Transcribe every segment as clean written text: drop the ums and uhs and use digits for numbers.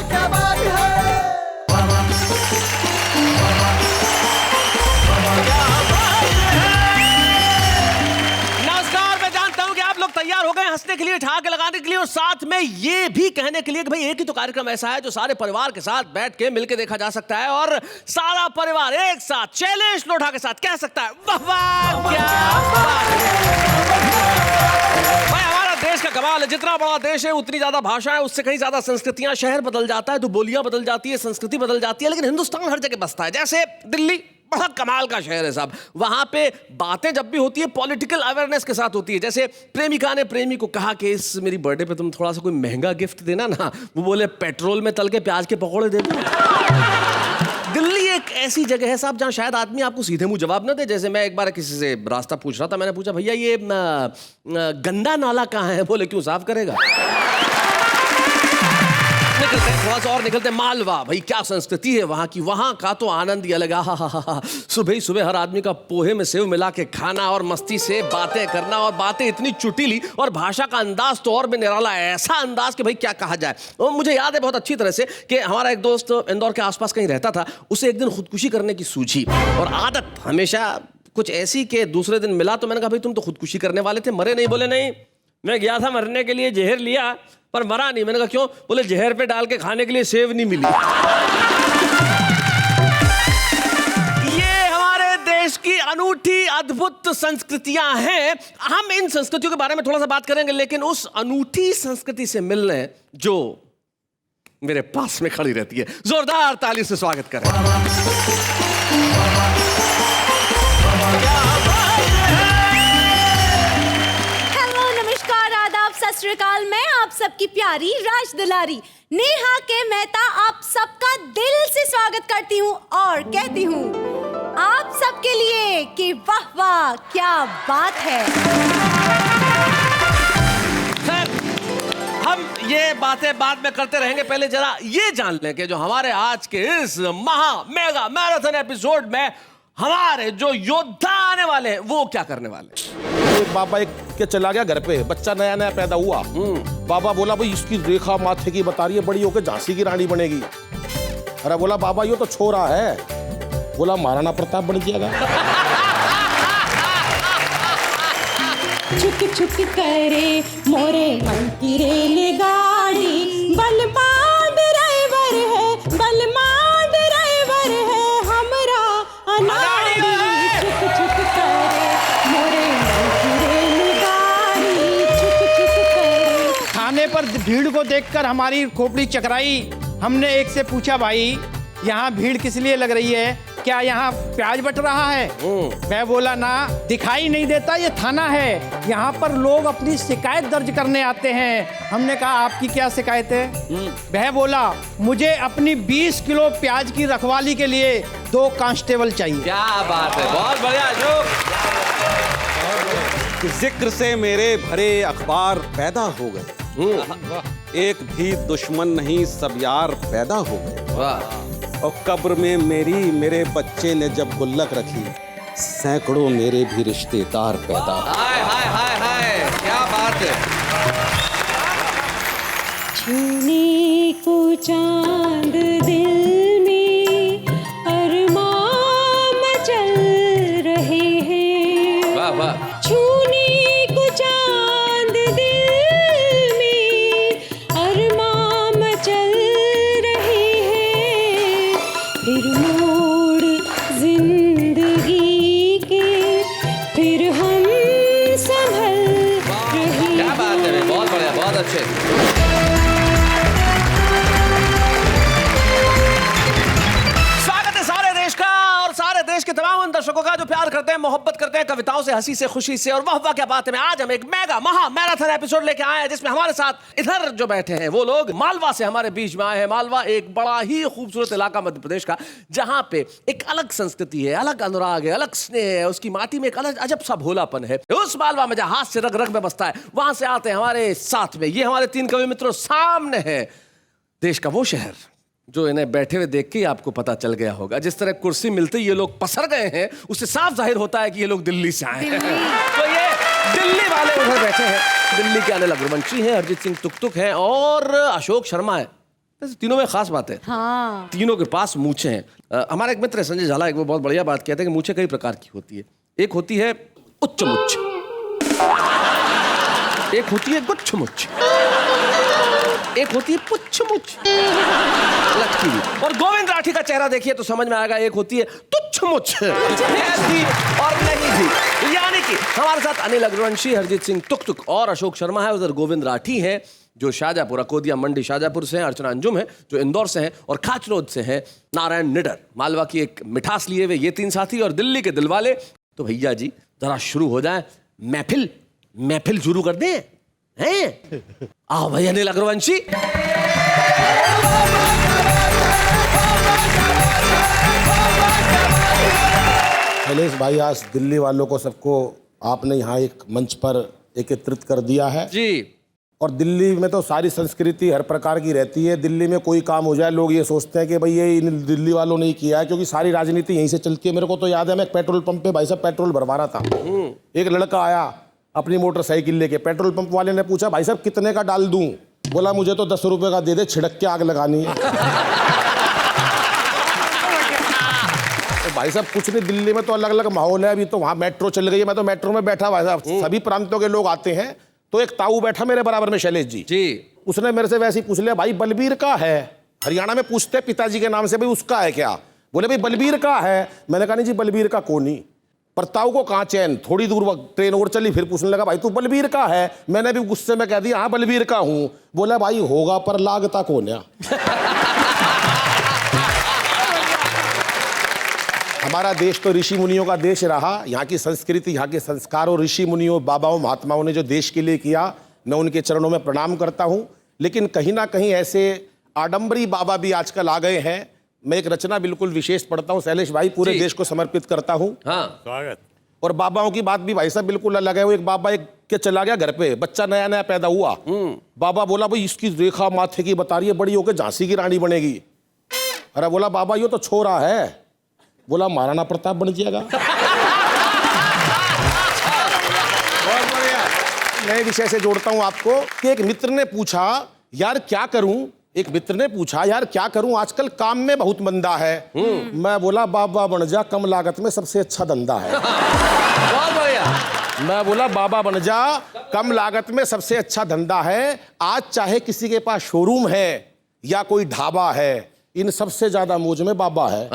क्या बात है। नमस्कार, मैं जानता हूं कि आप लोग तैयार हो गए हंसने के लिए, ठहाके लगाने के लिए और साथ में ये भी कहने के लिए कि भाई एक ही तो कार्यक्रम ऐसा है जो सारे परिवार के साथ बैठ के मिलके देखा जा सकता है और सारा परिवार एक साथ शैलेश लोढ़ा के साथ कह सकता है वाह वाह क्या बात है। भाई हमारा देश का कमाल है, जितना बड़ा देश है उतनी ज्यादा भाषा है, उससे कहीं ज्यादा संस्कृतियां, शहर बदल जाता है तो बोलियां बदल जाती है, संस्कृति बदल जाती है, लेकिन हिंदुस्तान हर जगह बसता है। जैसे दिल्ली बड़ा कमाल का शहर है साहब, वहां पे बातें जब भी होती है पॉलिटिकल अवेयरनेस के साथ होती है। जैसे प्रेमिका ने प्रेमी को कहा कि इस मेरी बर्थडे पे तुम थोड़ा सा कोई महंगा गिफ्ट देना ना, वो बोले पेट्रोल में तल के प्याज के पकौड़े दे दो। दिल्ली एक ऐसी जगह है साहब जहां शायद आदमी आपको सीधे मुंह जवाब ना दे। जैसे मैं एक बार किसी से रास्ता पूछ रहा था, मैंने पूछा भैया ये गंदा नाला कहाँ है, बोले क्यों साफ करेगा। निकलते हैं थोड़ा सा और निकलते हैं मालवा। भाई क्या संस्कृति है वहां की, वहां का तो आनंद ही अलग है। सुबह ही सुबह हर आदमी का पोहे में सेव मिला के खाना और मस्ती से बातें करना, और बातें इतनी चुटीली और भाषा का अंदाज तो और भी निराला है, ऐसा अंदाज कि भाई क्या कहा जाए। और मुझे याद है बहुत अच्छी तरह से कि हमारा एक दोस्त इंदौर के आसपास कहीं रहता था, उसे एक दिन खुदकुशी करने की सूझी और आदत हमेशा कुछ ऐसी कि दूसरे दिन मिला तो मैंने कहा भाई तुम तो खुदकुशी करने वाले थे, मरे नहीं? बोले नहीं, मैं गया था मरने के लिए, जहर लिया पर मरा नहीं। मैंने कहा क्यों? बोले जहर पे डाल के खाने के लिए सेव नहीं मिली। ये हमारे देश की अनूठी अद्भुत संस्कृतियां हैं। हम इन संस्कृतियों के बारे में थोड़ा सा बात करेंगे, लेकिन उस अनूठी संस्कृति से मिलने जो मेरे पास में खड़ी रहती है, जोरदार ताली से स्वागत करें। सत श्री अकाल, मैं आप सबकी प्यारी राज दुलारी नेहा के मेहता आप सबका दिल से स्वागत करती हूँ और कहती हूँ आप सबके लिए कि वाह वाह क्या बात है। खैर, हम ये बातें बाद में करते रहेंगे, पहले जरा ये जान लें कि जो हमारे आज के इस महा मेगा मैराथन एपिसोड में हमारे जो योद्धा आने वाले हैं वो क्या करने वाले हैं। बाबा एक के चला गया घर पे, बच्चा नया नया पैदा हुआ। बाबा बोला भाई इसकी रेखा माथे की बता रही है, बड़ी होकर झांसी की रानी बनेगी। अरे बोला बाबा ये तो छोरा है। बोला महाराणा प्रताप बन जाएगा। छुक छुक करे मोरे मन की रेलगाड़ी, बलमा ड्राइवर है, बलमा ड्राइवर है हमरा अनाड़ी। छुक छुक करे मोरे मन की रेलगाड़ी, छुक छुक करे। थाने पर भीड़ को देखकर हमारी खोपड़ी चकराई। हमने एक से पूछा भाई यहाँ भीड़ किस लिए लग रही है, क्या यहाँ प्याज बट रहा है? मैं बोला ना, दिखाई नहीं देता ये थाना है, यहाँ पर लोग अपनी शिकायत दर्ज करने आते हैं। हमने कहा आपकी क्या शिकायत है? वह बोला मुझे अपनी 20 किलो प्याज की रखवाली के लिए 2 कांस्टेबल चाहिए। क्या बात है, बहुत बढ़िया। जिक्र से मेरे भरे अखबार पैदा हो गए, एक भी दुश्मन नहीं सब यार पैदा हो गए। वाह। और कब्र में मेरे बच्चे ने जब गुल्लक रखी, सैकड़ों मेरे भी रिश्तेदार पैदा। हाय हाय हाय हाय, क्या बात है। छूने को चांद दिल में अरमान मचल रहे हैं। वाह वाह। छूने को चांद दिल में अरमान मचल रहे हैं। फिर मोड़ जिंदगी के फिर हम संभल रहे हैं। क्या बात है, बहुत बढ़िया, बहुत अच्छे। देश के तमाम दर्शकों का जो प्यार करते हैं, मोहब्बत करते हैं कविताओं से, हंसी से, खुशी से और वाह वाह क्या बात है। आज हम एक मेगा महा मैराथन एपिसोड लेके आए हैं जिसमें हमारे साथ इधर जो बैठे हैं वो लोग मालवा से हमारे बीच में आए हैं। मालवा एक बड़ा ही खूबसूरत इलाका मध्य प्रदेश का, जहां पे एक अलग संस्कृति है, अलग अनुराग है, अलग स्नेह है, उसकी माटी में एक अलग अजब सा भोलापन है। उस मालवा में जहां हाथ से रग रग में बसता है, वहां से आते हैं हमारे साथ में ये हमारे 3 कवि मित्रों। सामने है देश का वो शहर जो इन्हें बैठे हुए देख के ही आपको पता चल गया होगा। जिस तरह कुर्सी मिलते ही ये लोग पसर गए हैं, उससे साफ जाहिर होता है कि ये लोग दिल्ली से आए हैं। तो ये दिल्ली वाले उधर बैठे हैं। दिल्ली के अनिल अग्रवंशी हैं, अरिजीत सिंह तुक तुक हैं और अशोक शर्मा है। वैसे तीनों में खास बात है, हाँ तीनों के पास मूछें हैं। हमारा एक मित्र है संजय झाला, एक वो बहुत बढ़िया बात कहते हैं कि मूछें कई प्रकार की होती है। एक होती है उच्च मुच्छ, एक होती है गुच्छ मुच्छ, एक होती है पुच्छ मुच्छ लटकी हुई। और गोविंद राठी का चेहरा देखिए तो समझ में आएगा, एक होती है तुच्छ मुच्छ, थी और नहीं थी। यानी कि हमारे साथ अनिल अग्रवंशी, हरजीत सिंह तुक तुक और अशोक शर्मा है। उधर गोविंद राठी है जो शाहजहापुर, अकोदिया मंडी शाहजहापुर से हैं, अर्चना अंजुम है जो इंदौर से हैं, और खाचरोद से हैं नारायण निडर, मालवा की एक मिठास लिए हुए ये तीन साथी, और दिल्ली के दिलवाले। तो भैया जी जरा शुरू हो जाए, महफिल शुरू कर दें हैं? आओ भैया अनिल अग्रवंशी। शैलेश भाई, आज दिल्ली वालों को सबको आपने यहाँ एक मंच पर एकत्रित कर दिया है जी। और दिल्ली में तो सारी संस्कृति हर प्रकार की रहती है। दिल्ली में कोई काम हो जाए लोग ये सोचते हैं कि भाई ये इन दिल्ली वालों ने ही किया है, क्योंकि सारी राजनीति यहीं से चलती है। मेरे को तो याद है, मैं एक पेट्रोल पंप पे भाई साहब पेट्रोल भरवा रहा था, एक लड़का आया अपनी मोटरसाइकिल लेके। पेट्रोल पंप वाले ने पूछा भाई साहब कितने का डाल दूं? बोला मुझे तो 10 रुपए का दे दे, छिड़क के आग लगानी है। तो भाई साहब कुछ नहीं, दिल्ली में तो अलग अलग माहौल है। अभी तो वहाँ मेट्रो चल गई है, मैं तो मेट्रो में बैठा भाई साहब, सभी प्रांतों के लोग आते हैं। तो एक ताऊ बैठा मेरे बराबर में, शैलेश जी, उसने मेरे से वैसे ही पूछ लिया, भाई बलबीर का है? हरियाणा में पूछते पिताजी के नाम से, भाई उसका है क्या? बोले भाई बलबीर का है। मैंने कहा नहीं जी बलबीर का कोनी। पर ताऊ को कहाँ चैन, थोड़ी दूर ट्रेन और चली, फिर पूछने लगा भाई तू बलबीर का है? मैंने भी गुस्से में कह दिया हाँ बलबीर का हूँ। बोला भाई होगा पर लागता कोन्या। हमारा देश तो ऋषि मुनियों का देश रहा। यहाँ की संस्कृति, यहाँ के संस्कारों, ऋषि मुनियों, बाबाओं, महात्माओं ने जो देश के लिए किया, मैं उनके चरणों में प्रणाम करता हूँ। लेकिन कहीं ना कहीं ऐसे आडंबरी बाबा भी आजकल आ गए हैं। मैं एक रचना बिल्कुल विशेष पढ़ता हूँ शैलेश भाई, पूरे देश को समर्पित करता हूँ। स्वागत। और बाबाओं की बात भी भाई साहब बिल्कुल अलग है। वो एक बाबा एक के चला गया घर पे, बच्चा नया नया पैदा हुआ। बाबा बोला भाई इसकी रेखा माथे की बता रही है, बड़ी होकर झांसी की रानी बनेगी। अरे बोला बाबा ये तो छोरा है। बोला महाराणा प्रताप बन जाएगा। बहुत बढ़िया। नए विषय से जोड़ता हूं आपको कि एक मित्र ने पूछा यार क्या करूं, एक मित्र ने पूछा यार क्या करूं, आजकल काम में बहुत मंदा है। मैं बोला बाबा बन जा, कम लागत में सबसे अच्छा धंधा है। बहुत बढ़िया। मैं बोला बाबा बन जा, कम लागत में सबसे अच्छा धंधा है। आज चाहे किसी के पास शोरूम है या कोई ढाबा है, इन सबसे ज्यादा मौज में बाबा है।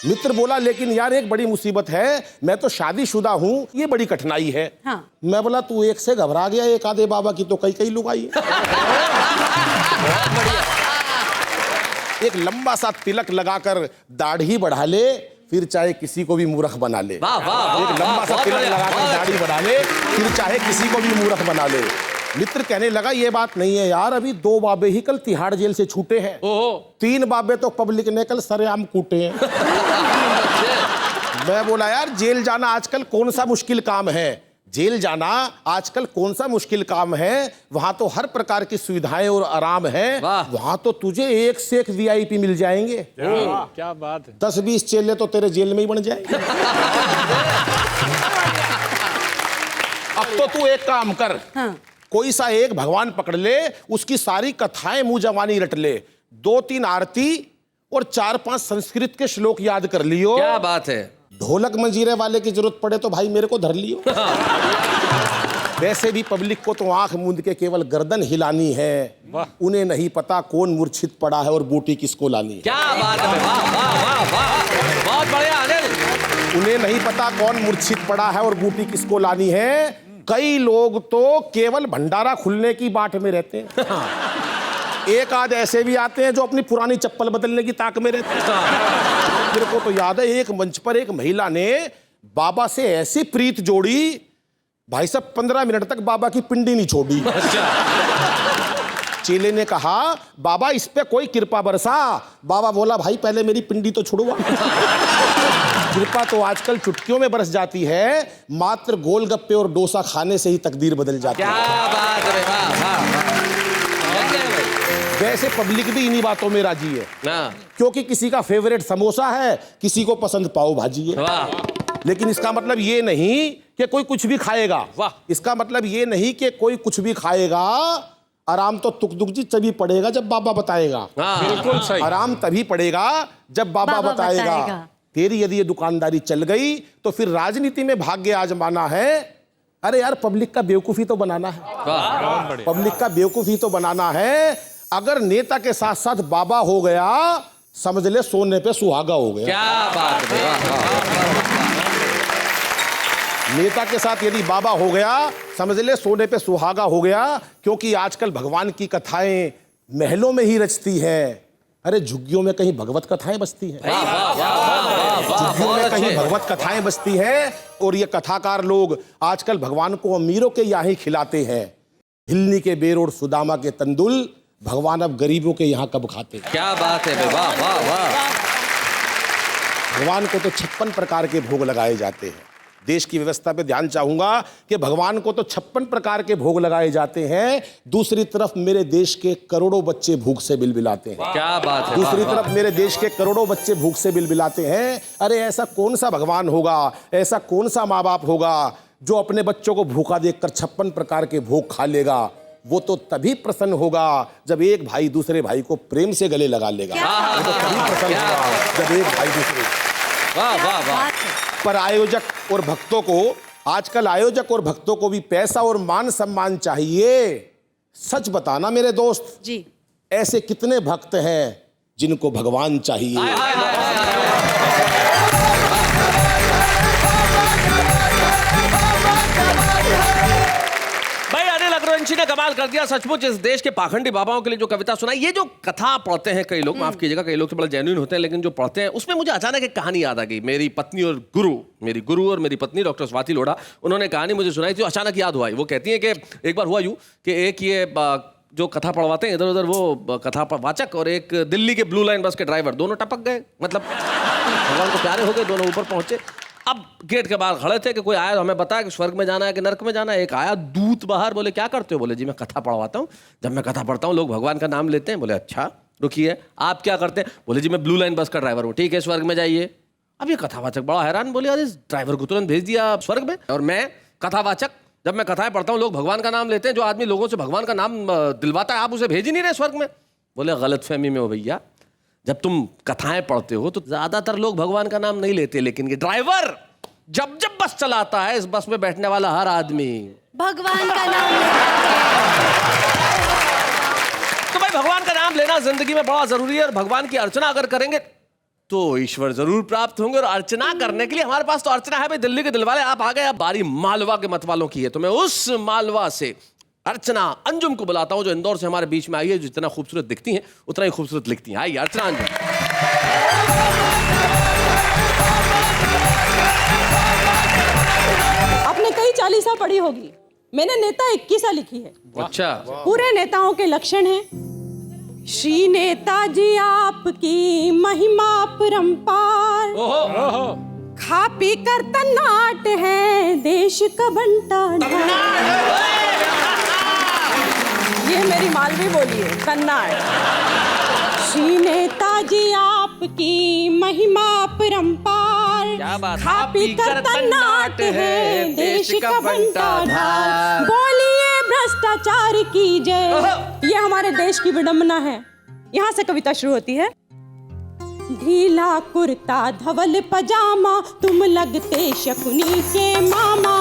मित्र बोला लेकिन यार एक बड़ी मुसीबत है, मैं तो शादीशुदा हूँ, ये बड़ी कठिनाई है। हाँ। मैं बोला तू एक से घबरा गया, एक आधे बाबा की तो कई कई लुगाई है। एक लंबा सा तिलक लगाकर दाढ़ी बढ़ा ले, फिर चाहे किसी को भी मूर्ख बना ले। वाह वाह। एक लंबा सा तिलक लगाकर दाढ़ी बढ़ा ले, फिर चाहे किसी को भी मूर्ख बना ले। मित्र कहने लगा ये बात नहीं है यार, अभी 2 बाबे ही कल तिहाड़ जेल से छूटे हैं, 3 बाबे तो पब्लिक ने कल सरेआम कूटे हैं। मैं बोला यार जेल जाना आजकल कौन सा मुश्किल काम है? जेल जाना आजकल कौन सा मुश्किल काम है? वहां तो हर प्रकार की सुविधाएं और आराम है। वहां तो तुझे एक से एक VIP मिल जाएंगे। क्या बात है। 10-20 चेले तो तेरे जेल में ही बन जाएंगे। अब तो तू एक काम कर, कोई सा एक भगवान पकड़ ले, उसकी सारी कथाएं मुंह जवानी रट ले, 2-3 आरती और 4-5 संस्कृत के श्लोक याद कर लियो। क्या बात है। ढोलक मंजीरे वाले की जरूरत पड़े तो भाई मेरे को धर लियो। वैसे भी पब्लिक को तो आंख मूंद के केवल गर्दन हिलानी है, उन्हें नहीं पता कौन मूर्छित पड़ा है और बूटी किसको लानी है। क्या बात है। वाह वाह वाह वाह, बहुत बढ़िया अनिल। उन्हें नहीं पता कौन मूर्छित पड़ा है और बूटी किसको लानी है। कई लोग तो केवल भंडारा खुलने की बाट में रहते हैं। एक आध ऐसे भी आते हैं जो अपनी पुरानी चप्पल बदलने की ताक में रहते हैं। मेरे को तो याद है एक मंच पर एक महिला ने बाबा से ऐसी प्रीत जोड़ी, भाई साहब 15 मिनट तक बाबा की पिंडी नहीं छोड़ी। चेले ने कहा बाबा इस पे कोई कृपा बरसा। बाबा बोला भाई पहले मेरी पिंडी तो छुड़वा। कृपा तो आजकल चुटकियों में बरस जाती है, मात्र गोलगप्पे और डोसा खाने से ही तकदीर बदल जाती है। क्या बात है। वाह वाह। वैसे पब्लिक भी इन्हीं बातों में राजी है, क्योंकि किसी का फेवरेट समोसा है, किसी को पसंद पाव भाजी है। लेकिन इसका मतलब ये नहीं कि कोई कुछ भी खाएगा। इसका मतलब ये नहीं कि कोई कुछ भी खाएगा, आराम तो तुक जी तभी पड़ेगा जब बाबा बताएगा। बिल्कुल सही। आराम तभी पड़ेगा जब बाबा बताएगा। तेरी यदि ये दुकानदारी चल गई तो फिर राजनीति में भाग्य आजमाना है। अरे यार, पब्लिक का बेवकूफी तो बनाना है, पब्लिक का बेवकूफी तो बनाना है। अगर नेता के साथ साथ बाबा हो गया, समझ ले सोने पे सुहागा हो गया। क्या बात है। नेता के साथ यदि बाबा हो गया, समझ ले सोने पे सुहागा हो गया। क्योंकि आजकल भगवान की कथाएं महलों में ही रचती हैं। अरे झुग्गियों में कहीं भगवत कथाएं बसती हैं, झुग्गियों में कहीं भगवत कथाएं बसती हैं। और ये कथाकार लोग आजकल भगवान को अमीरों के यहाँ ही खिलाते हैं। हिलनी के बेर और सुदामा के तंदुल भगवान अब गरीबों के यहाँ कब खाते हैं। क्या बात है, वाह वाह वाह। भगवान को तो 56 प्रकार के भोग लगाए जाते हैं। देश की व्यवस्था पे ध्यान चाहूंगा कि भगवान को तो 56 प्रकार के भोग लगाए जाते हैं। दूसरी तरफ मेरे देश के करोड़ों बच्चे भूख से बिलबिलाते हैं। क्या बात है। दूसरी तरफ मेरे देश के करोड़ों बच्चे भूख से बिलबिलाते हैं। अरे ऐसा कौन सा भगवान होगा, ऐसा कौन सा माँ बाप होगा जो अपने बच्चों को भूखा देखकर 56 प्रकार के भोग खा लेगा। वो तो तभी प्रसन्न होगा जब एक भाई दूसरे भाई को प्रेम से गले लगा लेगा। वो तो तभी प्रसन्न होगा जब एक भाई दूसरे। वाह वाह वाह। पर आयोजक और भक्तों को, आजकल आयोजक और भक्तों को भी पैसा और मान सम्मान चाहिए। सच बताना मेरे दोस्त जी, ऐसे कितने भक्त हैं जिनको भगवान चाहिए। भाई अनिल अग्रवंशी ने कमाल कर दिया सचमुच। इस देश के पाखंडी बाबाओं के लिए जो कविता सुनाई, ये जो कथा पढ़ते हैं कई लोग, माफ कीजिएगा, कई लोग तो बड़ा जेन्युइन होते हैं, लेकिन जो पढ़ते हैं उसमें मुझे अचानक एक कहानी याद आ गई। मेरी पत्नी और गुरु और मेरी पत्नी डॉक्टर स्वाति लोढ़ा, उन्होंने कहानी मुझे सुनाई थी, अचानक याद हुआ। वो कहती है कि एक बार हुआ यूं कि एक ये जो कथा पढ़वाते हैं इधर उधर, वो कथा वाचक और एक दिल्ली के ब्लू लाइन बस के ड्राइवर, दोनों टपक गए। मतलब भगवान को प्यारे हो गए, दोनों ऊपर पहुंचे। अब गेट के बाहर खड़े थे कि कोई आया, हमें बताया कि स्वर्ग में जाना है कि नरक में जाना है। एक आया दूत बाहर, बोले क्या करते हो? बोले जी मैं कथा पढ़वाता हूँ। जब मैं कथा पढ़ता हूँ लोग भगवान का नाम लेते हैं। बोले अच्छा रुकिए, आप क्या करते हैं? बोले जी मैं ब्लू लाइन बस का ड्राइवर हूँ। ठीक है, स्वर्ग में जाइए। अब ये कथावाचक बड़ा हैरान, बोले अरे ड्राइवर को तुरंत भेज दिया स्वर्ग में, और मैं कथावाचक, जब मैं कथाएं पढ़ता हूँ लोग भगवान का नाम लेते हैं, जो आदमी लोगों से भगवान का नाम दिलवाता है, आप उसे भेज ही नहीं रहे स्वर्ग में। बोले गलतफहमी में हो भैया, जब तुम कथाएं पढ़ते हो तो ज्यादातर लोग भगवान का नाम नहीं लेते, लेकिन ये ड्राइवर जब जब बस चलाता है, इस बस में बैठने वाला हर आदमी भगवान का नाम लेता तो भाई भगवान का नाम लेना जिंदगी में बड़ा जरूरी है। और भगवान की अर्चना अगर करेंगे तो ईश्वर जरूर प्राप्त होंगे। और अर्चना करने के लिए हमारे पास तो अर्चना है भाई, दिल्ली के दिलवाले आप आ गए। अब बारी मालवा के मतवालों की है, तो मैं उस मालवा से अर्चना अंजुम को बुलाता हूं, जो इंदौर से हमारे बीच में आई है, जो जितना खूबसूरत दिखती हैं उतना ही खूबसूरत लिखती हैं। आइए अर्चना अंजुम। आपने कई चालीसा पढ़ी होगी, मैंने नेता 21 लिखी है। अच्छा, पूरे नेताओं के लक्षण हैं। श्री नेताजी आपकी महिमा परंपार, खा पी कर तन्नाट है देश का बंटा। ये मेरी मालवी बोली है, तन्नाट। श्री नेताजी आपकी महिमा परंपार, क्या बात। खा पी कर तन्नाट है देश का बंटा ढाल। बोलिए भ्रष्टाचार की जय, ये हमारे देश की विडंबना है। यहाँ से कविता शुरू होती है। ढीला कुर्ता धवल पजामा, तुम लगते शकुनी के मामा।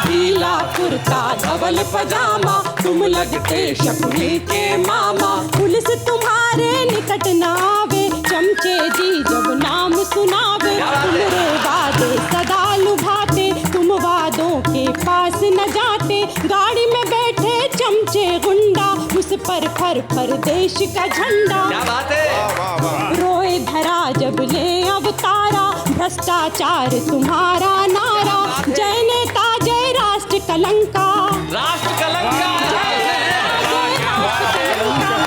ढीला कुर्ता धवल पजामा, तुम लगते शकुनी के मामा। पुलिस तुम्हारे निकट न आवे, चमचे जी जब नाम सुनावे। तुम्हारे वादे सदा लुभाते, तुम वादों के पास न जाते। गाड़ी में बैठे चमचे गुंडा, उस पर फर फर देश का झंडा। क्या बात है। रोए धरा जब ले अवतारा, भ्रष्टाचार तुम्हारा नारा। जय नेता जय राष्ट्र कलंका, राष्ट्र कलंका।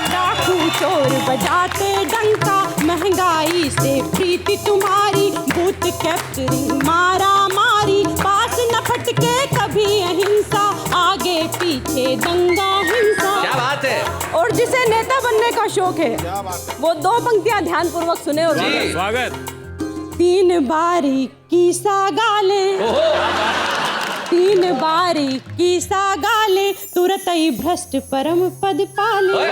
डाकू चोर बजाते डंका, महंगाई से प्रीति तुम्हारी। बूथ कैप्चरिंग मारा मारी, पास न फटके कभी अहिंसा। आगे पीछे दंगा हिंसा। क्या बात है। और जिसे नेता बनने का शौक है वो दो पंक्तियां ध्यान पूर्वक सुने और स्वागत। 3 बारी की सा गाले, तीन बारी की सा गाले तुरत ही भ्रष्ट परम पद पाले।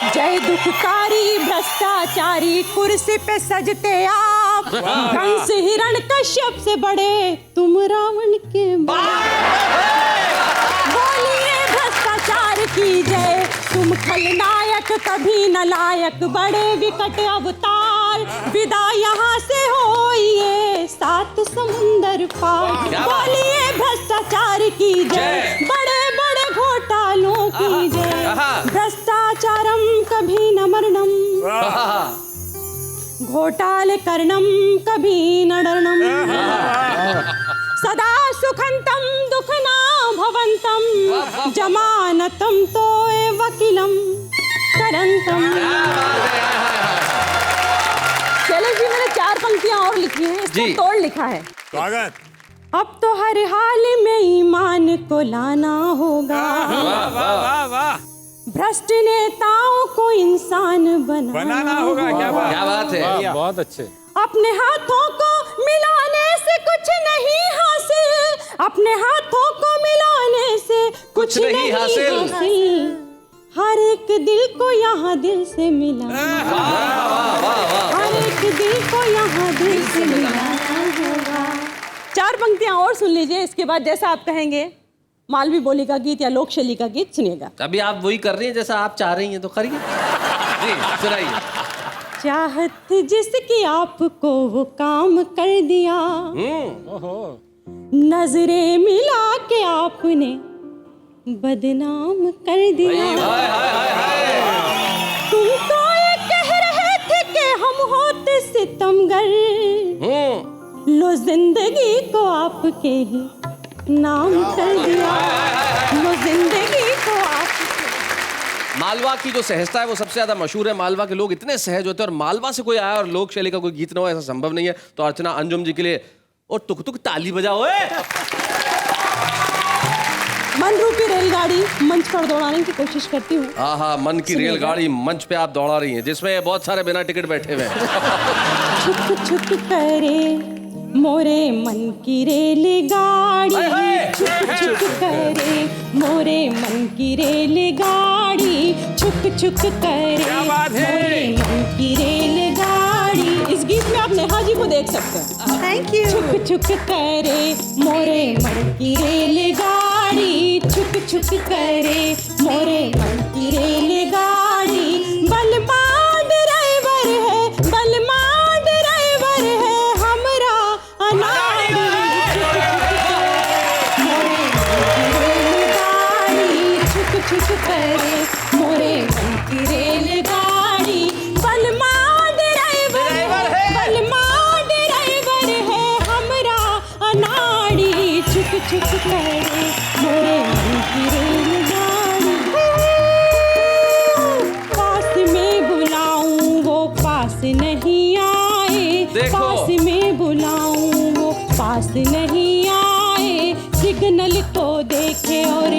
जय दुखकारी भ्रष्टाचारी कुर्सी पे सजते आप, कंस हिरण कश्यप से बड़े तुम रावण के बोलिए भ्रष्टाचार की जय, तुम खलनायक कभी न लायक बड़े विकट अवतार, विदा यहाँ से होइए सात समुंदर पार। बोलिए भ्रष्टाचार की जय, बड़े बड़े घोटालों की जय, भ्रष्टाचारम कभी न मरणम, घोटाले करणम कभी न डरणम, सदा सुखंतम दुख ना भवंतम, जमानतम तो वकीलम करंतम। शैलेश जी, मैंने 4 पंक्तियां और लिखी हैं, इसको तोड़ लिखा है। स्वागत। अब तो हर हाल में ईमान को लाना होगा, वाह वाह, भ्रष्ट नेताओं को इंसान बनाना होगा। क्या बात है, बहुत अच्छे। अपने हाथों को मिलाने से कुछ नहीं हासिल, अपने हाथों को मिलाने से कुछ नहीं हासिल, हर एक दिल को यहाँ दिल से मिलाना, हर एक दिल को यहाँ दिल से मिलाना होगा। 4 पंक्तियां और सुन लीजिए, इसके बाद जैसा आप कहेंगे मालवी बोली का गीत या लोक शैली का गीत सुनिएगा। अभी आप वही कर रही हैं जैसा आप चाह रही हैं, तो करिए जी, सुनाइए। चाहत जिसकी आपको वो काम कर दिया, नजरें मिला के आपने बदनाम कर दिया। तुम तो ये कह रहे थे कि हम होते सितमगर, लो जिंदगी को आपके ही नाम कर दिया, लो जिंदगी को आपके। मालवा की जो सहजता है वो सबसे ज्यादा मशहूर है। मालवा के लोग इतने सहज होते हैं, और मालवा से कोई आया और लोक शैली का कोई गीत ना हो, ऐसा संभव नहीं है। तो अर्चना अंजुम जी के लिए और तुक तुक ताली बजाओ। मन रूपी रेलगाड़ी मंच पर दौड़ाने की कोशिश करती हूँ। हाँ, मन की रेलगाड़ी मंच पे आप दौड़ा रही हैं, जिसमें बहुत सारे बिना टिकट बैठे हुए हैं। छुक छुक करे मोरे मन की रेलगाड़ी, छुक छुक करे मोरे मन की रेलगाड़ी, छुक छुक करे मोरे मन की रेलगाड़ी। इस गीत में आप नेहा जी को देख सकते हैं। Thank you. छुक छुक करे मोरे मन की रेलगाड़ी, छुक छुक करे मोरे मन की रेलगाड़ी, बलमा ड्राइवर है, बलमा ड्राइवर है हमरा अनाड़ी, छुक छुक करे मोरे मन की रेलगाड़ी, बलमा ड्राइवर है, बलमा ड्राइवर है हमरा अनाड़ी, छुक छुक करे मोरे मन की रेलगाड़ी। पास में बुलाऊं वो पास नहीं आए, पास में बुलाऊं वो पास नहीं आए, सिग्नल को देखे और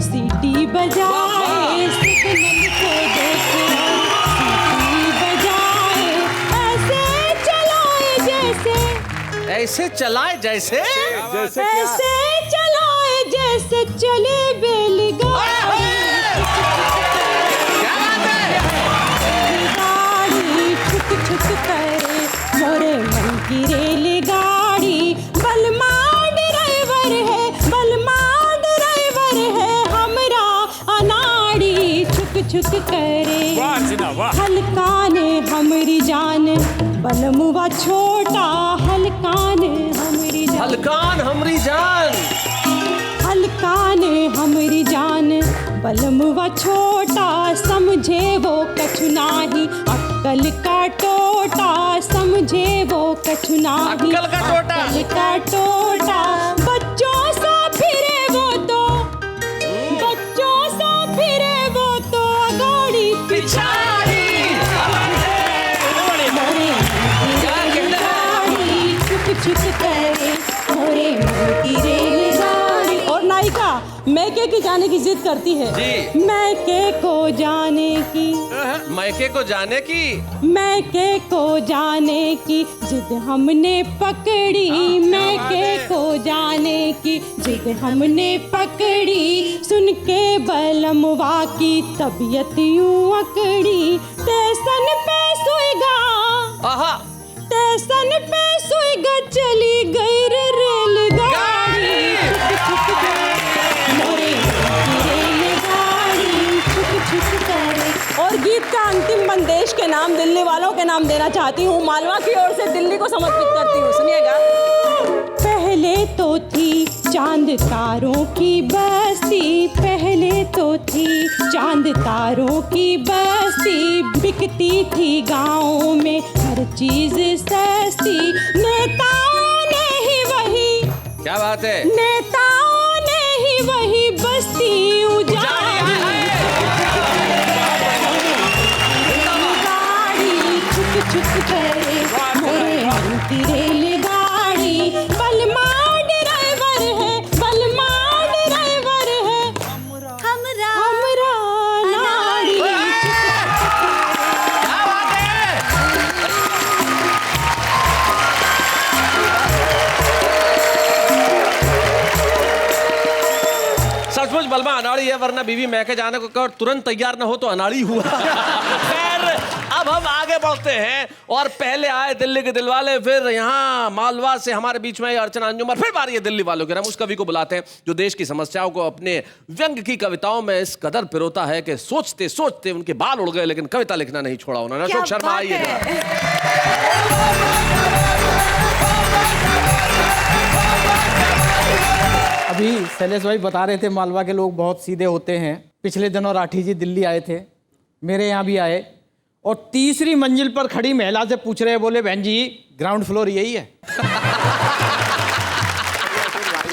सीटी बजाए, सिग्नल को देखे और सीटी बजाए, ऐसे चलाए जैसे, ऐसे चलाए जैसे, ऐसे चलाए जैसे चले बैलगाड़ी, छुक छुक करे मोरे मन की रेलगाड़ी, बलमा ड्राइवर है, बलमा ड्राइवर है हमरा अनाड़ी, छुक छुक करे हलकाने हमरी जान, बलमुआ छोटा हलकान हमरी जान, हलकान हमरी जान, हलकान हमरी जान, बलमुआ छोटा समझे वो कछु नाही, अक्कल का टोटा समझे वो कछु नाही, अक्कल का टोटा, अक्कल का टोटा, बच्चों सा फिरे वो तो, बच्चों सा फिरे वो तो गाड़ी पिछाड़ी, छुक छुक करे मोरे मन की रेलगाड़ी। और नायिका मैके की जाने की जिद करती है, मैके को जाने की, मैके को जाने की मैके को जाने की जिद हमने पकड़ी, मैके को जाने की जिद हमने पकड़ी, सुन के बलमवा की तबीयत यूं अकड़ी, स्टेशन पे सुईगा, आहा स्टेशन पे सुईगा, चली गई रे रेलगाड़ी, छुक छुक मोरे रेलगाड़ी, छुक छुक करे। और गीत का अंतिम बंदेश के नाम दिल्ली वालों के नाम देना चाहती हूँ, मालवा की ओर से दिल्ली को समर्पित करती हूँ, सुनिएगा। पहले तो थी चांद तारों की बस्ती, पहले तो थी चांद तारों की बस्ती, बिकती थी गाँव में हर चीज सस्ती, नेताओं ने ही वही, क्या बात है, नेताओं ने ही वही बस्ती उजाड़ी, छुक छुक करे मोरे अंती रेलगाड़ी, बलमा ड्राइवर है, बलमा ड्राइवर है, हमरा हमरा नाड़ी। सचमुच बलमा अनाड़ी है, वरना बीवी मैके जाने को कहो तुरंत तैयार न हो तो अनाड़ी हुआ। खैर अब हम आगे बढ़ते हैं और पहले आए दिल्ली के दिलवाले, फिर यहाँ मालवा से हमारे बीच में अर्चना अंजुम, फिर बारी है दिल्ली वालों के। हम उस कवि को बुलाते हैं जो देश की समस्याओं को अपने व्यंग की कविताओं में इस कदर पिरोता है कि सोचते सोचते उनके बाल उड़ गए लेकिन कविता लिखना नहीं छोड़ा उन्होंने। अशोक शर्मा आइए। अभी शैलेश भाई बता रहे थे मालवा के लोग बहुत सीधे होते हैं। पिछले दिनों राठी जी दिल्ली आए थे, मेरे यहाँ भी आए, और तीसरी मंजिल पर खड़ी महिला से पूछ रहे, बोले बहन जी ग्राउंड फ्लोर यही है?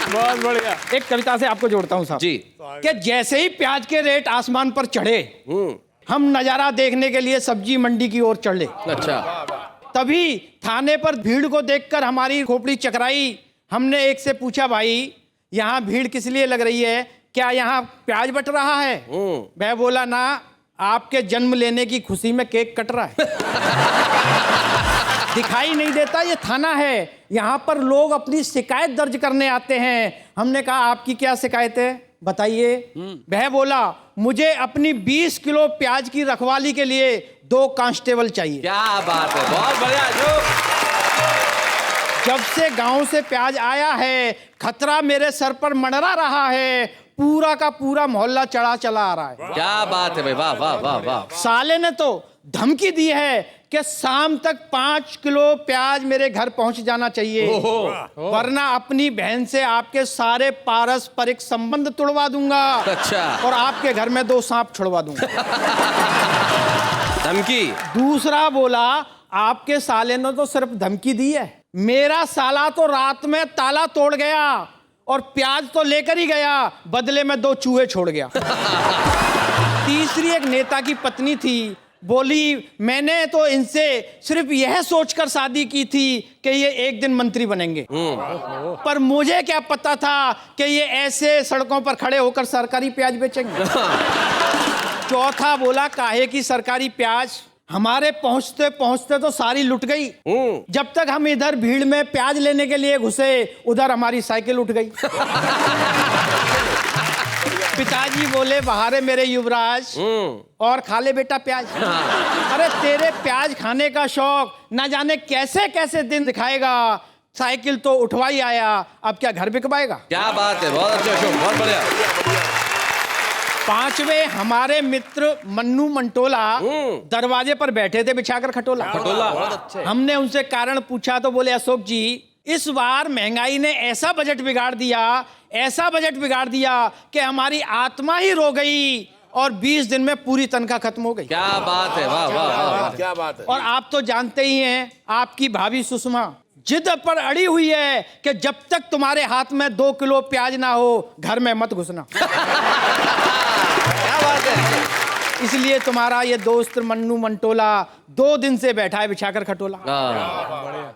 बहुत बढ़िया। एक कविता से आपको जोड़ता हूँ साहब जी। कि जैसे ही प्याज के रेट आसमान पर चढ़े, हम नजारा देखने के लिए सब्जी मंडी की ओर चढ़े। अच्छा। तभी थाने पर भीड़ को देखकर हमारी खोपड़ी चकराई। हमने एक से पूछा, भाई यहाँ भीड़ किस लिए लग रही है, क्या यहाँ प्याज बट रहा है? मैं बोला ना, आपके जन्म लेने की खुशी में केक कट रहा है। दिखाई नहीं देता ये थाना है, यहाँ पर लोग अपनी शिकायत दर्ज करने आते हैं। हमने कहा आपकी क्या शिकायत है बताइए। वह बोला मुझे अपनी 20 किलो प्याज की रखवाली के लिए 2 कांस्टेबल चाहिए। क्या बात है, बहुत बढ़िया। जो जब से गांव से प्याज आया है, खतरा मेरे सर पर मंडरा रहा है, पूरा का पूरा मोहल्ला चढ़ा चला आ रहा है। क्या बात है भाई, वाह वाह वाह वाह। साले ने तो धमकी दी है कि शाम तक 5 किलो प्याज मेरे घर पहुंच जाना चाहिए, वरना अपनी बहन से आपके सारे पारस्परिक संबंध तोड़वा दूंगा। अच्छा। और आपके घर में 2 सांप छुड़वा दूंगा। धमकी। दूसरा बोला आपके साले ने तो सिर्फ धमकी दी है, मेरा साला तो रात में ताला तोड़ गया और प्याज तो लेकर ही गया, बदले में 2 चूहे छोड़ गया। तीसरी एक नेता की पत्नी थी, बोली मैंने तो इनसे सिर्फ यह सोचकर शादी की थी कि ये एक दिन मंत्री बनेंगे, पर मुझे क्या पता था कि ये ऐसे सड़कों पर खड़े होकर सरकारी प्याज बेचेंगे। चौथा बोला काहे की सरकारी प्याज, हमारे पहुंचते पहुंचते तो सारी लुट गई। जब तक हम इधर भीड़ में प्याज लेने के लिए घुसे, उधर हमारी साइकिल उठ गई। पिताजी बोले बहारे मेरे युवराज, और खा ले बेटा प्याज। अरे तेरे प्याज खाने का शौक ना जाने कैसे कैसे दिन दिखाएगा, साइकिल तो उठवाई आया, अब क्या घर बिकवाएगा। क्या बात है, बहुत अच्छा अशोक, बहुत बढ़िया। 5वें हमारे मित्र मन्नू मंटोला दरवाजे पर बैठे थे बिछाकर खटोला। हमने उनसे कारण पूछा तो बोले अशोक जी इस बार महंगाई ने ऐसा बजट बिगाड़ दिया, ऐसा बजट बिगाड़ दिया कि हमारी आत्मा ही रो गई और 20 दिन में पूरी तनख्वाह खत्म हो गई। क्या बात है, वाह वाह वाह, क्या बात है। और आप तो जानते ही हैं आपकी भाभी सुषमा जिद पर अड़ी हुई है कि जब तक तुम्हारे हाथ में 2 किलो प्याज ना हो घर में मत घुसना। क्या बात है। इसलिए तुम्हारा ये दोस्त मन्नू मंटोला 2 दिन से बैठा है बिछाकर खटोला।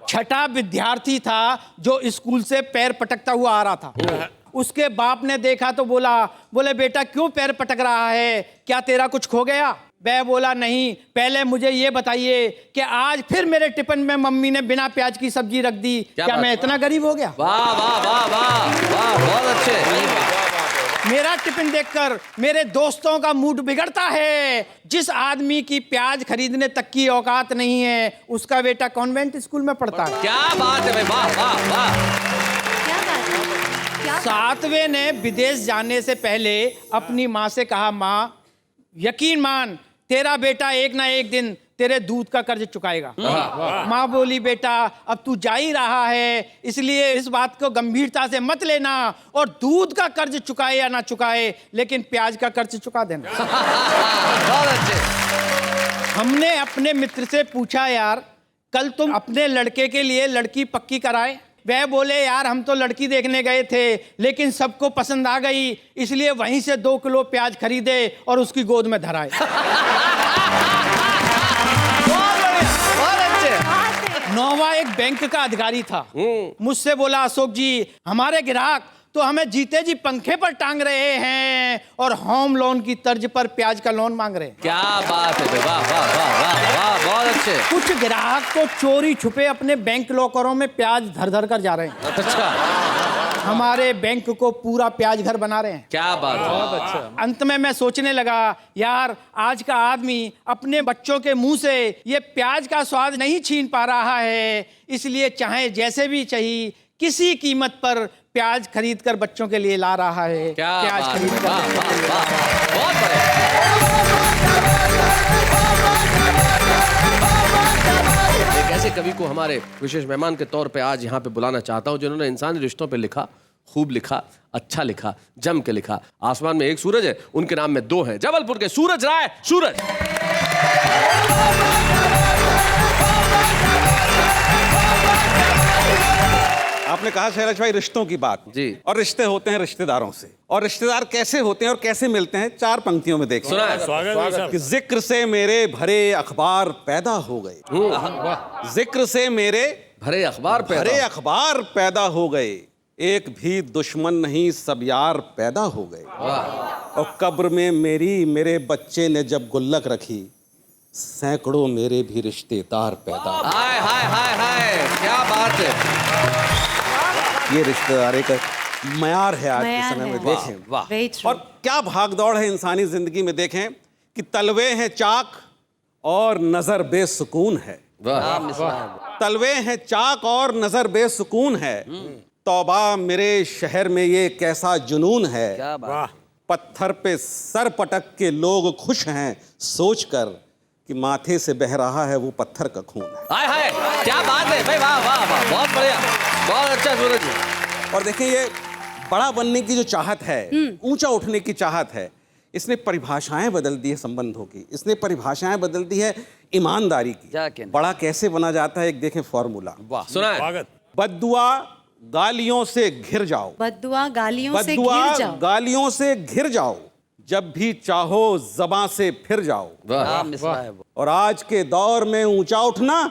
छठा विद्यार्थी था जो स्कूल से पैर पटकता हुआ आ रहा था। उसके बाप ने देखा तो बोले बेटा क्यों पैर पटक रहा है, क्या तेरा कुछ खो गया? मैं बोला नहीं, पहले मुझे ये बताइए कि आज फिर मेरे टिफिन में मम्मी ने बिना प्याज की सब्जी रख दी, क्या मैं इतना गरीब हो गया? वाह वाह वाह वाह वाह, बहुत अच्छे। मेरा टिफिन देखकर मेरे दोस्तों का मूड बिगड़ता है। जिस आदमी की प्याज खरीदने तक की औकात नहीं है, उसका बेटा कॉन्वेंट स्कूल में पढ़ता है। क्या बात है भाई, वाह वाह वाह। क्या बात है, क्या बात? सातवें ने विदेश जाने से पहले अपनी माँ से कहा, माँ यकीन मान तेरा बेटा एक ना एक दिन तेरे दूध का कर्ज चुकाएगा। माँ बोली, बेटा अब तू जा ही रहा है, इसलिए इस बात को गंभीरता से मत लेना, और दूध का कर्ज चुकाए या ना चुकाए लेकिन प्याज का कर्ज चुका देना। बहुत अच्छे। हमने अपने मित्र से पूछा, यार कल तुम अपने लड़के के लिए लड़की पक्की कराए? वह बोले, यार हम तो लड़की देखने गए थे लेकिन सबको पसंद आ गई, इसलिए वहीं से 2 किलो प्याज खरीदे और उसकी गोद में धराए। नौवा एक बैंक का अधिकारी था, मुझसे बोला, अशोक जी हमारे ग्राहक तो हमें जीते जी पंखे पर टांग रहे हैं और होम लोन की तर्ज पर प्याज का लोन मांग रहे हैं। क्या बात है, वाह वाह वाह वाह वाह, बहुत अच्छे। कुछ ग्राहक तो चोरी छुपे अपने बैंक लॉकरों में प्याज धर धर कर जा रहे हैं। अच्छा, हमारे बैंक को पूरा प्याज घर बना रहे हैं। क्या बात है, बहुत अच्छा। अंत में मैं सोचने लगा, यार आज का आदमी अपने बच्चों के मुंह से ये प्याज का स्वाद नहीं छीन पा रहा है, इसलिए चाहे जैसे भी चाहिए किसी कीमत पर प्याज खरीद कर बच्चों के लिए ला रहा है। क्या प्याज बात खरीद है, कर वाह वाह वाह, बहुत बढ़िया। एक ऐसे कवि को हमारे विशेष मेहमान के तौर पे आज यहाँ पे बुलाना चाहता हूँ, जिन्होंने इंसानी रिश्तों पे लिखा, खूब लिखा, अच्छा लिखा, जम के लिखा। आसमान में एक सूरज है, उनके नाम में 2 हैं, जबलपुर के सूरज राय। सूरज, आपने कहा शैलेश भाई रिश्तों की बात जी। और रिश्ते होते हैं रिश्तेदारों से, और रिश्तेदार कैसे होते हैं और कैसे मिलते हैं 4 पंक्तियों में देखिए। सुना है? कि जिक्र से मेरे भरे अखबार पैदा हो गए, जिक्र से मेरे भरे अखबार पे भरे अखबार पैदा हो गए, एक भी दुश्मन नहीं सब यार पैदा हो गए, और कब्र में मेरे बच्चे ने जब गुल्लक रखी, सैकड़ों मेरे भी रिश्तेदार पैदा। हाय हाय हाय हाय, क्या बात है। ये रिश्तेदार एक मयार है आज के मयार समय है। में, देखें। वाह। Very true. और क्या भागदौड़ है इंसानी जिंदगी में, देखें कि तलवे हैं चाक और नजर बेसुकून है, वाह, तलवे हैं चाक और नजर बेसुकून है, तौबा मेरे शहर में ये कैसा जुनून है, क्या बात। पत्थर पे सर पटक के लोग खुश हैं सोचकर कि माथे से बह रहा है वो पत्थर का खून है। हाय हाय, क्या बात है भाई, वाह वाह वाह, बहुत बढ़िया, बहुत अच्छा सूरज जी। और देखिए ये बड़ा बनने की जो चाहत है, ऊंचा उठने की चाहत है, इसने परिभाषाएं बदल दी है संबंधों की, इसने परिभाषाएं बदल दी है ईमानदारी की। बड़ा कैसे बना जाता है, एक देखें फॉर्मूला। वाह, सुना है? बद्दुआ गालियों से घिर जाओ, बद्दुआ गालियों से बद्दुआ घिर जाओ, गालियों से घिर जाओ, जब भी चाहो ज़बां से फिर जाओ, वाह, और आज के दौर में ऊंचा उठना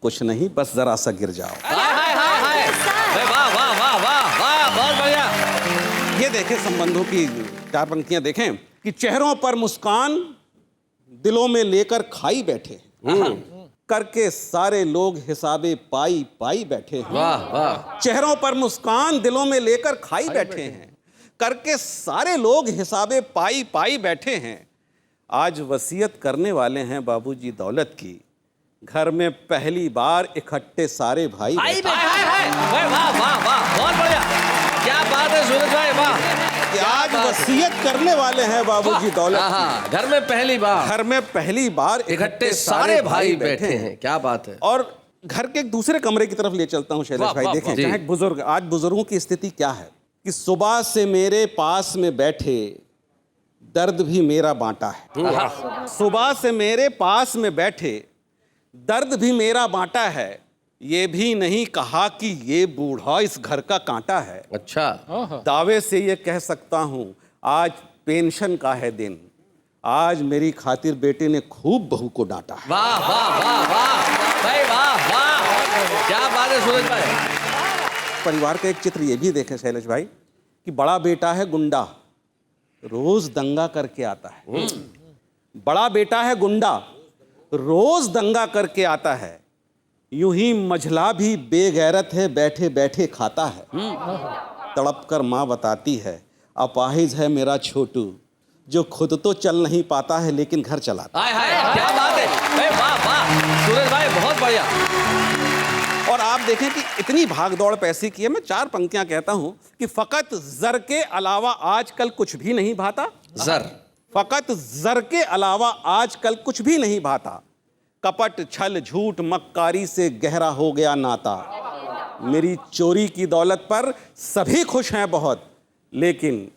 कुछ नहीं, बस जरा सा गिर जाओ। हाय हाय हाय हाय, भाई वाह वाह वाह वाह वाह, बहुत बढ़िया। ये देखें संबंधों की 4 पंक्तियां देखें कि चेहरों पर मुस्कान दिलों में लेकर खाई बैठे, करके सारे लोग हिसाबे पाई पाई बैठे हैं। वाह वाह, चेहरों पर मुस्कान दिलों में लेकर खाई बैठे हैं, करके सारे लोग हिसाबे पाई पाई बैठे हैं। आज वसीयत करने वाले हैं बाबूजी दौलत की, घर में पहली बार इकट्ठे सारे भाई हाय बैठे। हाय हाय, भाई वाह वाह वाह, बहुत बढ़िया, क्या बात है सूरज भाई, वाह। कि आज वसीयत करने वाले हैं बाबूजी दौलत की, हाँ, घर में पहली बार घर में पहली बार इकट्ठे सारे भाई बैठे हैं, क्या बात है। और घर के एक दूसरे कमरे की तरफ ले चलता हूं शैलेश वाह, भाई, वाह, देखें वाह। चाहे बुजुर्ग, आज बुजुर्गों की स्थिति क्या है कि सुबह से मेरे पास में बैठे दर्द भी मेरा बांटा है, सुबह से मेरे पास में बैठे दर्द भी मेरा बांटा है, ये भी नहीं कहा कि ये बूढ़ा इस घर का कांटा है। अच्छा, दावे से ये कह सकता हूं आज पेंशन का है दिन, आज मेरी खातिर बेटे ने खूब बहू को डांटा है। वाह वाह वाह वाह, भाई वाह वाह, क्या बात है सूरज भाई। परिवार का एक चित्र ये भी देखें शैलेश भाई कि बड़ा बेटा है गुंडा, रोज दंगा करके आता है, बड़ा बेटा है गुंडा, रोज दंगा करके आता है। यूं ही मझला भी बेगैरत है, बैठे बैठे खाता है। तड़प कर माँ बताती है, अपाहिज है मेरा छोटू, जो खुद तो चल नहीं पाता है लेकिन घर चलाता। हाय हाय, क्या बात है, वाह वाह सूरज भाई, बहुत बढ़िया। और आप देखें कि इतनी भागदौड़ पैसे की है। मैं 4 पंक्तियां कहता हूं कि फकत जर के अलावा आजकल कुछ भी नहीं भाता। जर, फकत जर के अलावा आजकल कुछ भी नहीं भाता। कपट छल झूठ मक्कारी से गहरा हो गया नाता। मेरी चोरी की दौलत पर सभी खुश हैं बहुत, लेकिन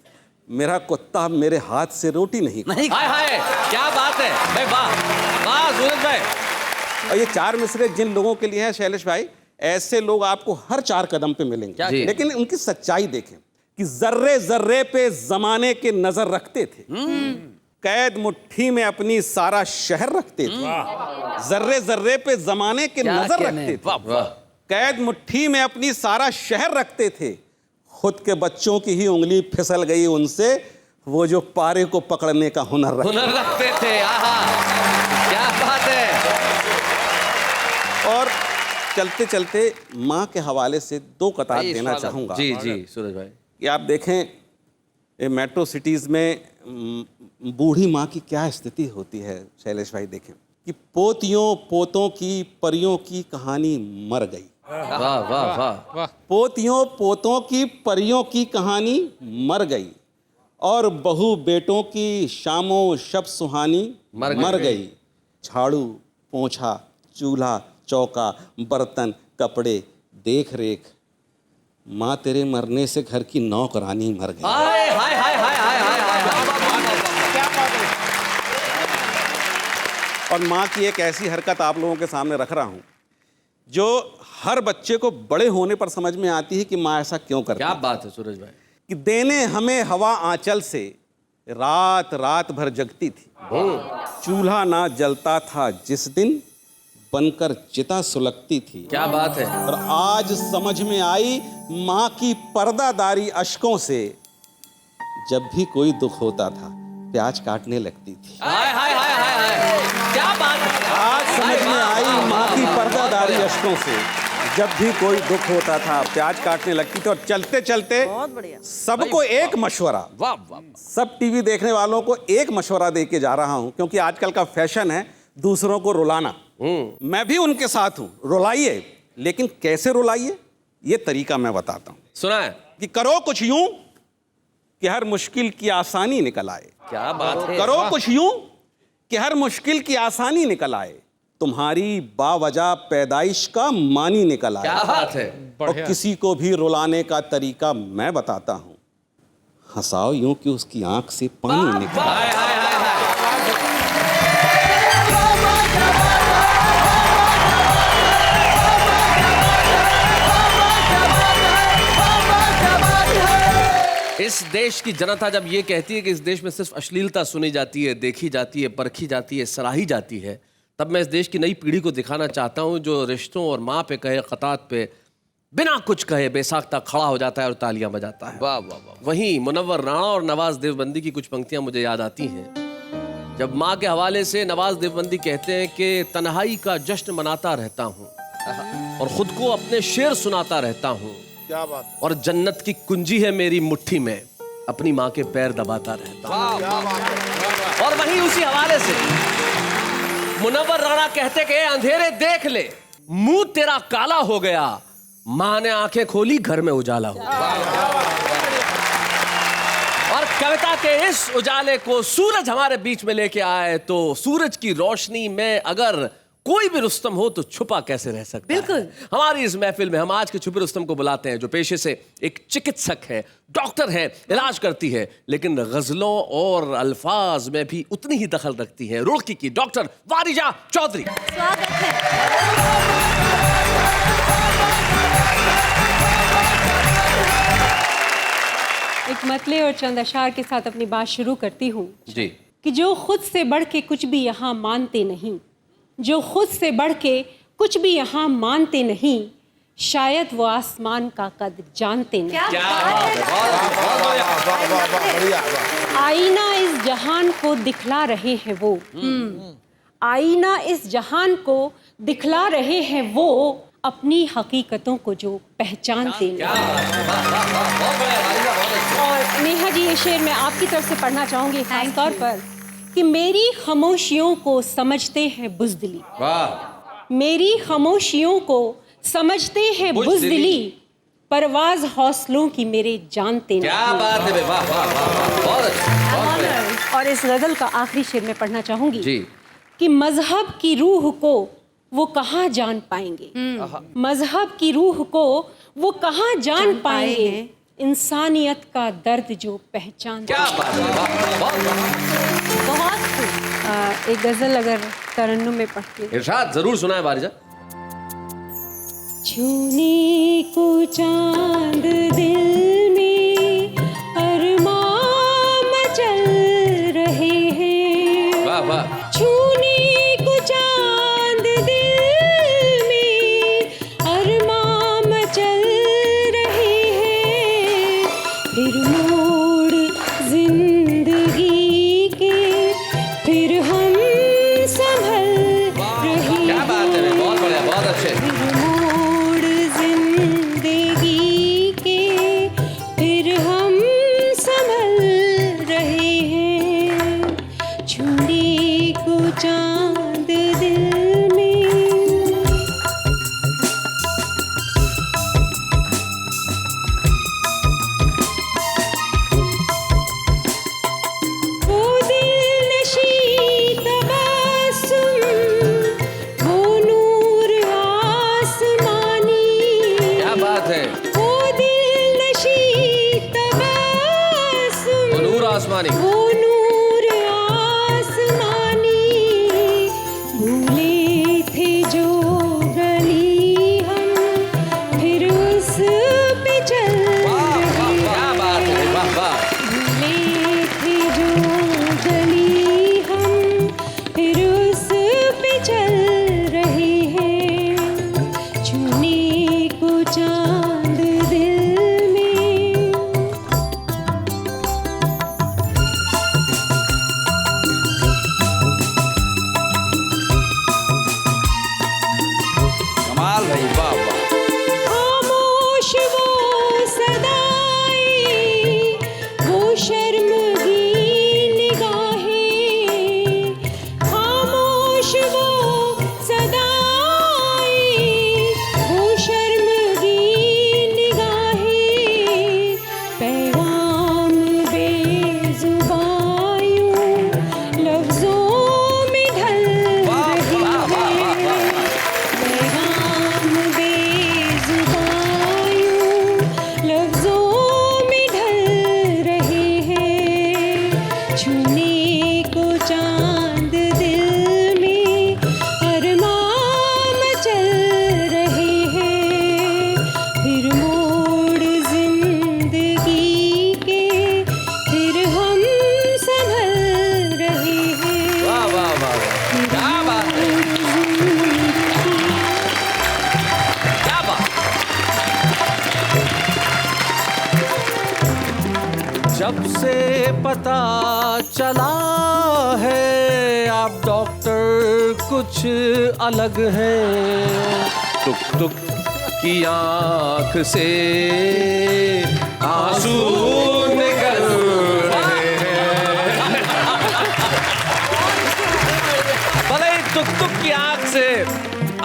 मेरा कुत्ता मेरे हाथ से रोटी नहीं खाता। हाय हाय, क्या बात है भाई, वाह वाह सूरज भाई। और ये 4 मिसरे जिन लोगों के लिए है शैलेश भाई, ऐसे लोग आपको हर 4 कदम पे मिलेंगे, जी। लेकिन उनकी सच्चाई देखें कि जर्रे जर्रे पे जमाने के नजर रखते थे। कैद मुट्ठी में अपनी सारा शहर रखते थे। जर्रे जर्रे पे जमाने के नजर रखते थे। कैद मुट्ठी में अपनी सारा शहर रखते थे। खुद के बच्चों की ही उंगली फिसल गई उनसे, वो जो पारे को पकड़ने का हुनर रखते थे। आहा, क्या बात है। और चलते चलते माँ के हवाले से 2 कतार देना चाहूंगा। जी जी सूरज भाई, कि आप देखें ये मेट्रो सिटीज में बूढ़ी माँ की क्या स्थिति होती है शैलेश भाई। देखें कि पोतियों पोतों की परियों की कहानी मर गई। वाह वाह वाह। पोतियों पोतों की परियों की कहानी मर गई, और बहू बेटों की शामों शब सुहानी मर गई। झाड़ू पोंछा चूल्हा चौका बर्तन कपड़े देख रेख, माँ तेरे मरने से घर की नौकरानी मर गई। हाय हाय हाय हाय हाय हाय हाय, क्या बात है। और माँ की एक ऐसी हरकत आप लोगों के सामने रख रहा हूं जो हर बच्चे को बड़े होने पर समझ में आती है कि माँ ऐसा क्यों करती है। क्या बात है सूरज भाई। कि देने हमें हवा आंचल से, रात रात भर जगती थी। चूल्हा ना जलता था जिस दिन, बनकर चिता सुलगती थी। क्या बात है। और आज समझ में आई माँ की पर्दादारी अश्कों से, जब भी कोई दुख होता था प्याज काटने लगती थी। हाय हाय हाय हाय हाय, क्या बात है। आज समझ में आई माँ की पर्दादारी अश्कों से, जब भी कोई दुख होता था प्याज काटने लगती थी। और चलते चलते सबको एक मशवरा, वाह वाह। सब टीवी देखने वालों को एक मशवरा दे के जा रहा हूं, क्योंकि आजकल का फैशन है दूसरों को रुलाना। मैं भी उनके साथ हूं, रुलाइए, लेकिन कैसे रुलाइए ये तरीका मैं बताता हूं। सुना है। कि करो कुछ यूं कि हर मुश्किल की आसानी निकल आए। क्या बात है। करो कुछ यूं कि हर मुश्किल की आसानी निकल आए। तुम्हारी बावजह पैदाइश का मानी निकल आए। क्या बात है। और किसी को भी रुलाने का तरीका मैं बताता हूं, हंसाओ यूं कि उसकी आंख से पानी निकले। हाय हाय हाय हाय। इस देश की जनता जब ये कहती है कि इस देश में सिर्फ अश्लीलता सुनी जाती है, देखी जाती है, परखी जाती है, सराही जाती है, तब मैं इस देश की नई पीढ़ी को दिखाना चाहता हूं जो रिश्तों और माँ पे कहे क़तात पे बिना कुछ कहे बेसाख्ता खड़ा हो जाता है और तालियां बजाता है। वाह वाह वाह। वहीं मुनव्वर राणा और नवाज देवबंदी की कुछ पंक्तियां मुझे याद आती हैं। जब माँ के हवाले से नवाज देवबंदी कहते हैं कि तन्हाई का जश्न मनाता रहता हूँ और खुद को अपने शेर सुनाता रहता हूँ, क्या बात। और जन्नत की कुंजी है मेरी मुट्ठी में, अपनी माँ के पैर दबाता रहता हूँ। और वहीं उसी हवाले से मुनव्वर राणा कहते कि अंधेरे देख ले, मुंह तेरा काला हो गया, माँ ने आंखें खोली घर में उजाला हो गया। और कविता के इस उजाले को सूरज हमारे बीच में लेके आए तो सूरज की रोशनी में अगर कोई भी रुस्तम हो तो छुपा कैसे रह सकता है। बिल्कुल। हमारी इस महफिल में हम आज के छुपे रुस्तम को बुलाते हैं जो पेशे से एक चिकित्सक है, डॉक्टर है, इलाज करती है, लेकिन गजलों और अल्फाज में भी उतनी ही दखल रखती है। रुड़की की डॉक्टर वारिजा चौधरी। स्वागत है। एक मतले और चंद अशार के साथ अपनी बात शुरू करती हूँ जी। कि जो खुद से बढ़ के कुछ भी यहाँ मानते नहीं, जो खुद से बढ़ के कुछ भी यहाँ मानते नहीं, शायद वो आसमान का कद्र जानते नहीं। क्या बात है। बढ़िया। आईना इस जहान को दिखला रहे हैं वो, आईना इस जहान को दिखला रहे हैं वो, अपनी हकीकतों को जो पहचानते नहीं। और नेहा जी, ये शेर मैं आपकी तरफ से पढ़ना चाहूंगी खास तौर पर कि मेरी खामोशियों को समझते हैं बुज़दिली, मेरी खामोशियों को समझते हैं बुज़दिली, परवाज हौसलों की मेरे जानते नहीं। क्या बात है, वाह वाह वाह, बहुत अच्छा। और इस गजल का आखिरी शेर मैं पढ़ना चाहूंगी जी। कि मजहब की रूह को वो कहाँ जान पाएंगे, मजहब की रूह को वो कहाँ जान पाएंगे, इंसानियत का दर्द जो पहचान। क्या बात है, वाह, बहुत खूब। एक गजल अगर तरन्नुम में पढ़ती हूँ। इरशाद जरूर सुनाए बारिजा। छूने को चांद दिल में अरमान मचल रहे हैं, वाह वाह। छूने को चांद दिल में अरमान मचल रहे हैं, फिर मोड़ जिंदगी के फिर हम संभल रहे हैं। क्या बात है, बहुत बढ़िया, बहुत अच्छे। चांद दिल में वो दिल नशी तबस्सुम, वो नूर आसमानी। क्या बात है, वो दिल नशी तबस्सुम, वो नूर आसमानी, वो नूर आसमानी, भूले थे जो गली हम फिर उस पे चल रहे। क्या बात है, वाह वाह। भूले थे जो गली हम फिर उस पे चल रहे हैं, छूने को चांद दिल में। कमाल भाई, वाह वाह। खामोश वो सदाएं, वो शर्मगीन निगाहें, खामोश वो सदाएं, वो शर्मगीन निगाहें, पैगाम बेजुबां यूं लफ्जों में ढल रहे हैं, पैगाम बेजुबां यूं लफ्जों में ढल रहे हैं, छूने को चांद दिल में अरमान मचल रहे हैं, फिर मोड़ जिंदगी के फिर हम संभल रहे हैं। वाह वाह वाह वाह, क्या बात है, क्या बात। जब से पता चला है आप डॉक्टर कुछ अलग हैं, टुक टुक की आंख से आंसू निकल रहे हैं। भले ही टुक टुक की आंख से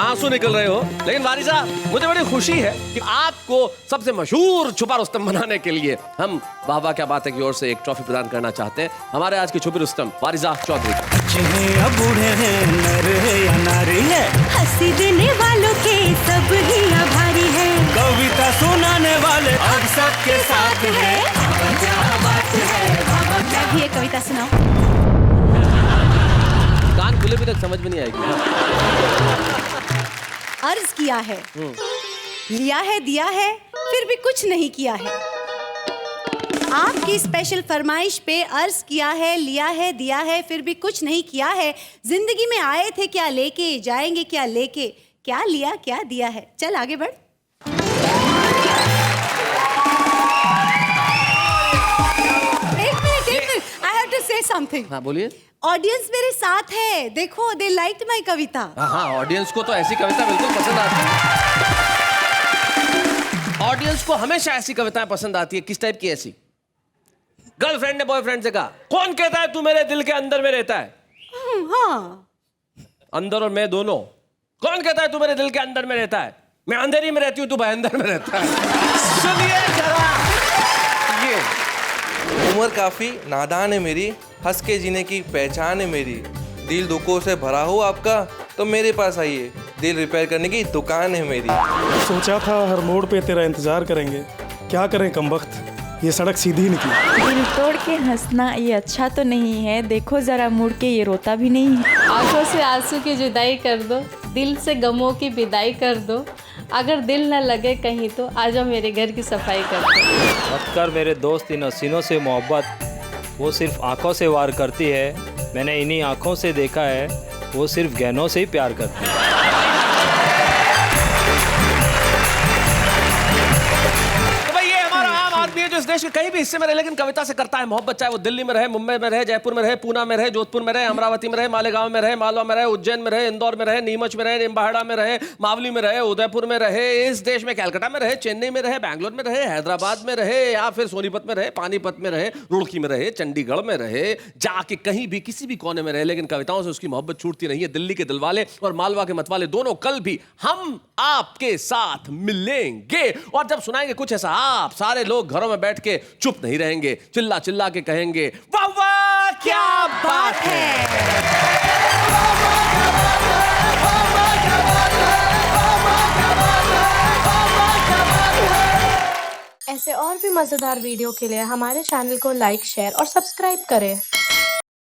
आंसू निकल रहे हो, लेकिन वारी साहब, मुझे बड़ी खुशी है कि आपको सबसे मशहूर छुपा रुस्तम बनाने के लिए हम वाह वाह क्या बात है की ओर से एक ट्रॉफी प्रदान करना चाहते हैं हमारे आज के छुपी रुस्तम वारिजा चौधरी। या बूढ़े हैं, नर है या नारी है, हंसी देने वालों के सब ही आभारी है, कविता सुनाने वाले अब सबके साथ है। क्या भी है कविता सुनाओ। कान खुले भी तक समझ में नहीं आएगी। अर्ज किया है, लिया है, दिया है, फिर भी कुछ नहीं किया है। आपकी स्पेशल फरमाइश पे अर्ज किया है, लिया है, दिया है, फिर भी कुछ नहीं किया है। जिंदगी में आए थे क्या लेके, जाएंगे क्या लेके, क्या लिया क्या दिया है। चल आगे बढ़। एक minute, I have to say something. हाँ बोलिए। ऑडियंस मेरे साथ है, देखो दे लाइक्ड माय कविता। हाँ, ऑडियंस को तो ऐसी कविता बिल्कुल पसंद आती है। ऑडियंस को हमेशा ऐसी कविताएं पसंद आती है। किस टाइप की ऐसी? गर्लफ्रेंड ने बॉयफ्रेंड से कहा, कौन कहता है तू मेरे दिल के अंदर में रहता है? हाँ, अंदर और मैं दोनों। कौन कहता है तू मेरे दिल के अंदर में रहता है? मैं अंधेरी में रहती हूँ, तू अंदर में रहता है। सुनिए जरा ये। उम्र काफी नादान है मेरी, हंस के जीने की पहचान है मेरी। दिल दुखों से भरा हो आपका तो मेरे पास आइए, दिल रिपेयर करने की दुकान है मेरी। सोचा था हर मोड़ पे तेरा इंतजार करेंगे, क्या करें कमबख्त, ये सड़क सीधी निकली। दिल तोड़ के हंसना ये अच्छा तो नहीं है, देखो जरा मुड़ के ये रोता भी नहीं है। आंखों से आंसू की जुदाई कर दो, दिल से गमों की विदाई कर दो। अगर दिल न लगे कहीं तो आजा मेरे घर की सफाई कर दो। मत कर मेरे दोस्त इन हसीनों से मोहब्बत, वो सिर्फ आंखों से वार करती है। मैंने इन्हीं आंखों से देखा है, वो सिर्फ गहनों से ही प्यार करती है। जो इस देश के कहीं भी हिस्से में रहे लेकिन कविता से करता है मोहब्बत, चाहे वो दिल्ली में रहे, मुंबई में रहे, जयपुर में रहे, पूना में रहे, जोधपुर में रहे, अमरावती में रहे, मालेगांव में रहे, मालवा में रहे, उज्जैन में रहे, इंदौर में रहे, नीमच में रहे, निम्बाहेड़ा में रहे, मावली में रहे, उदयपुर में रहे, इस देश में कलकत्ता में रहे, चेन्नई में रहे, बैंगलोर में रहे, हैदराबाद में रहे, या फिर सोनीपत में रहे, पानीपत में रहे, रुड़की में रहे, चंडीगढ़ में रहे, जाके कहीं भी किसी भी कोने में रहे, लेकिन कविताओं से उसकी मोहब्बत छूटती नहीं है। दिल्ली के दिलवाले और मालवा के मतवाले दोनों कल भी हम आपके साथ मिलेंगे, और जब सुनाएंगे कुछ ऐसा आप सारे लोग घरों में बैठ के चुप नहीं रहेंगे, चिल्ला चिल्ला के कहेंगे वाह वाह क्या बात है। ऐसे और भी मजेदार वीडियो के लिए हमारे चैनल को लाइक, शेयर और सब्सक्राइब करें।